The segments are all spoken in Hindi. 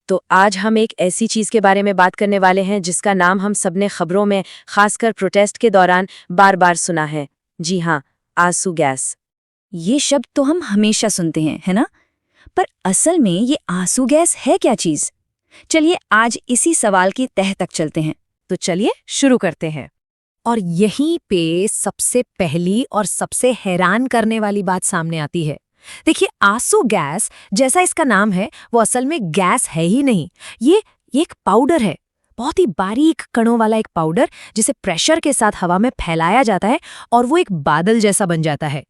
तो आज हम एक ऐसी चीज के बारे में बात करने वाले हैं जिसका नाम हम सबने खबरों में, खासकर प्रोटेस्ट के दौरान, बार बार सुना है। जी हाँ, आंसू गैस। ये शब्द तो हम हमेशा सुनते हैं, है ना? पर असल में ये आंसू गैस है क्या चीज? चलिए आज इसी सवाल की तह तक चलते हैं। तो चलिए शुरू करते हैं। और यहीं पे सबसे पहली और सबसे हैरान करने वाली बात सामने आती है। देखिए, आंसू गैस जैसा इसका नाम है, वो असल में गैस है ही नहीं। ये एक पाउडर है, बहुत ही बारीक कणों वाला एक पाउडर, जिसे प्रेशर के साथ हवा में फैलाया जाता है और वो एक बादल जैसा बन जाता है।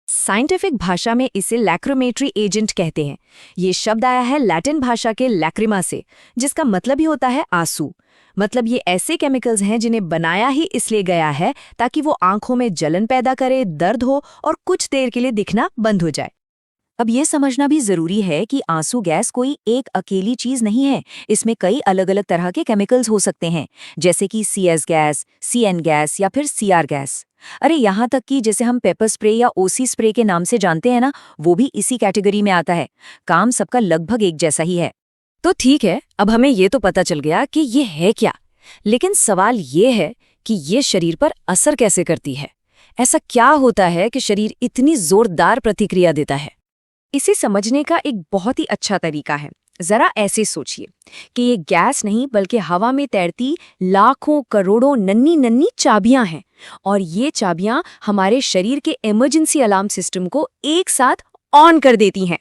साइंटिफिक भाषा में इसे लैक्रोमेट्री एजेंट कहते हैं। ये शब्द आया है लैटिन भाषा के लैक्रिमा से, जिसका मतलब ही होता है आंसू। मतलब ये ऐसे केमिकल्स हैं जिन्हें बनाया ही इसलिए गया है ताकि वो आंखों में जलन पैदा करे, दर्द हो और कुछ देर के लिए दिखना बंद हो जाए। अब ये समझना भी जरूरी है कि आंसू गैस कोई एक अकेली चीज नहीं है। इसमें कई अलग अलग तरह के केमिकल्स हो सकते हैं, जैसे कि CS गैस, CN गैस या फिर CR गैस। अरे यहाँ तक कि जैसे हम पेपर स्प्रे या OC स्प्रे के नाम से जानते हैं ना, वो भी इसी कैटेगरी में आता है। काम सबका लगभग एक जैसा ही है। तो ठीक है, अब हमें ये तो पता चल गया कि ये है क्या, लेकिन सवाल ये है कि ये शरीर पर असर कैसे करती है। ऐसा क्या होता है कि शरीर इतनी जोरदार प्रतिक्रिया देता है? इसे समझने का एक बहुत ही अच्छा तरीका है। जरा ऐसे सोचिए कि ये गैस नहीं बल्कि हवा में तैरती लाखों करोड़ों नन्ही नन्ही चाबियां हैं, और ये चाबियां हमारे शरीर के इमरजेंसी अलार्म सिस्टम को एक साथ ऑन कर देती हैं।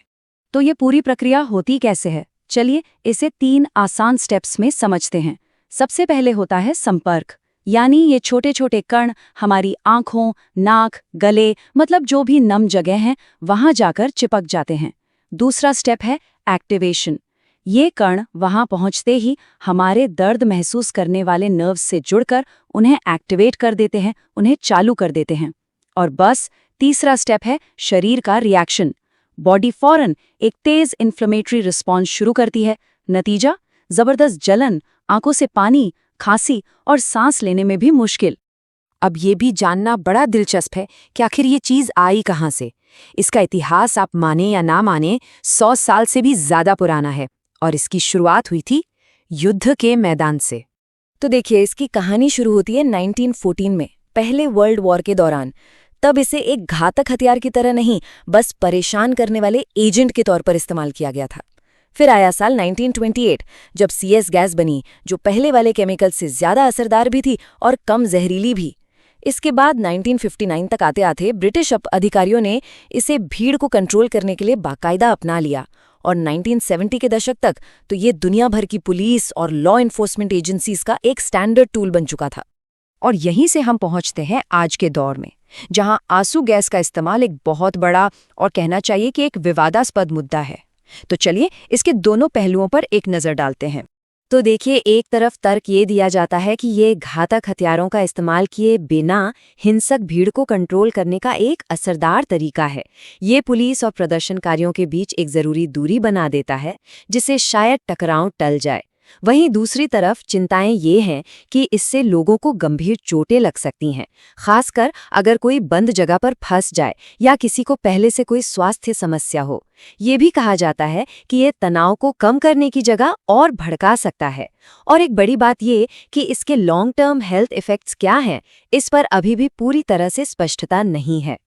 तो ये पूरी प्रक्रिया होती कैसे है? चलिए इसे 3 आसान स्टेप्स में समझते हैं। सबसे पहले होता है संपर्क, यानी ये छोटे छोटे कण हमारी आंखों, नाक, गले, मतलब जो भी नम जगह हैं वहां जाकर चिपक जाते हैं। दूसरा स्टेप है एक्टिवेशन। ये कण वहां पहुंचते ही हमारे दर्द महसूस करने वाले नर्व्स से जुड़कर उन्हें एक्टिवेट कर देते हैं, उन्हें चालू कर देते हैं। और बस तीसरा स्टेप है शरीर का रिएक्शन। बॉडी फौरन एक तेज इन्फ्लेमेटरी रिस्पॉन्स शुरू करती है। नतीजा, जबरदस्त जलन, आंखों से पानी, खांसी और सांस लेने में भी मुश्किल। अब ये भी जानना बड़ा दिलचस्प है कि आखिर ये चीज आई कहाँ से। इसका इतिहास, आप माने या ना माने, 100 साल से भी ज्यादा पुराना है, और इसकी शुरुआत हुई थी युद्ध के मैदान से। तो देखिए, इसकी कहानी शुरू होती है 1914 में, पहले वर्ल्ड वॉर के दौरान। तब इसे एक घातक हथियार की तरह नहीं, बस परेशान करने वाले एजेंट के तौर पर इस्तेमाल किया गया था। फिर आया साल 1928, जब CS गैस बनी, जो पहले वाले केमिकल से ज्यादा असरदार भी थी और कम जहरीली भी। इसके बाद 1959 तक आते आते ब्रिटिश अधिकारियों ने इसे भीड़ को कंट्रोल करने के लिए बाकायदा अपना लिया, और 1970 के दशक तक तो ये दुनिया भर की पुलिस और लॉ इन्फोर्समेंट एजेंसीज का एक स्टैंडर्ड टूल बन चुका था। और यहीं से हम पहुंचते हैं आज के दौर में, जहां आंसू गैस का इस्तेमाल एक बहुत बड़ा और कहना चाहिए कि एक विवादास्पद मुद्दा है। तो चलिए इसके दोनों पहलुओं पर एक नज़र डालते हैं। तो देखिए, एक तरफ तर्क ये दिया जाता है कि ये घातक हथियारों का इस्तेमाल किए बिना हिंसक भीड़ को कंट्रोल करने का एक असरदार तरीका है। ये पुलिस और प्रदर्शनकारियों के बीच एक जरूरी दूरी बना देता है, जिससे शायद टकराव टल जाए। वहीं दूसरी तरफ चिंताएं ये हैं कि इससे लोगों को गंभीर चोटें लग सकती हैं, खासकर अगर कोई बंद जगह पर फंस जाए या किसी को पहले से कोई स्वास्थ्य समस्या हो। ये भी कहा जाता है कि ये तनाव को कम करने की जगह और भड़का सकता है। और एक बड़ी बात ये कि इसके लॉन्ग टर्म हेल्थ इफेक्ट्स क्या हैं, इस पर अभी भी पूरी तरह से स्पष्टता नहीं है।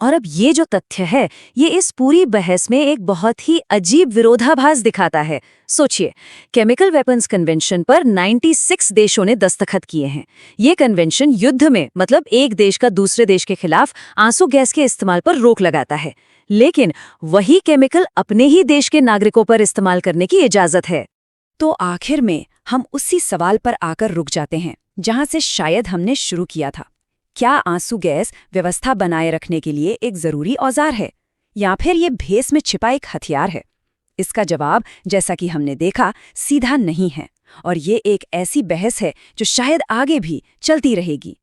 और अब ये जो तथ्य है, ये इस पूरी बहस में एक बहुत ही अजीब विरोधाभास दिखाता है। सोचिए, केमिकल वेपन्स कन्वेंशन पर 96 देशों ने दस्तखत किए हैं। ये कन्वेंशन युद्ध में, मतलब एक देश का दूसरे देश के खिलाफ आंसू गैस के इस्तेमाल पर रोक लगाता है, लेकिन वही केमिकल अपने ही देश के नागरिकों पर इस्तेमाल करने की इजाजत है। तो आखिर में हम उसी सवाल पर आकर रुक जाते हैं जहां से शायद हमने शुरू किया था। क्या आंसू गैस व्यवस्था बनाए रखने के लिए एक जरूरी औजार है, या फिर ये भेस में छिपा एक हथियार है? इसका जवाब, जैसा कि हमने देखा, सीधा नहीं है, और ये एक ऐसी बहस है जो शायद आगे भी चलती रहेगी।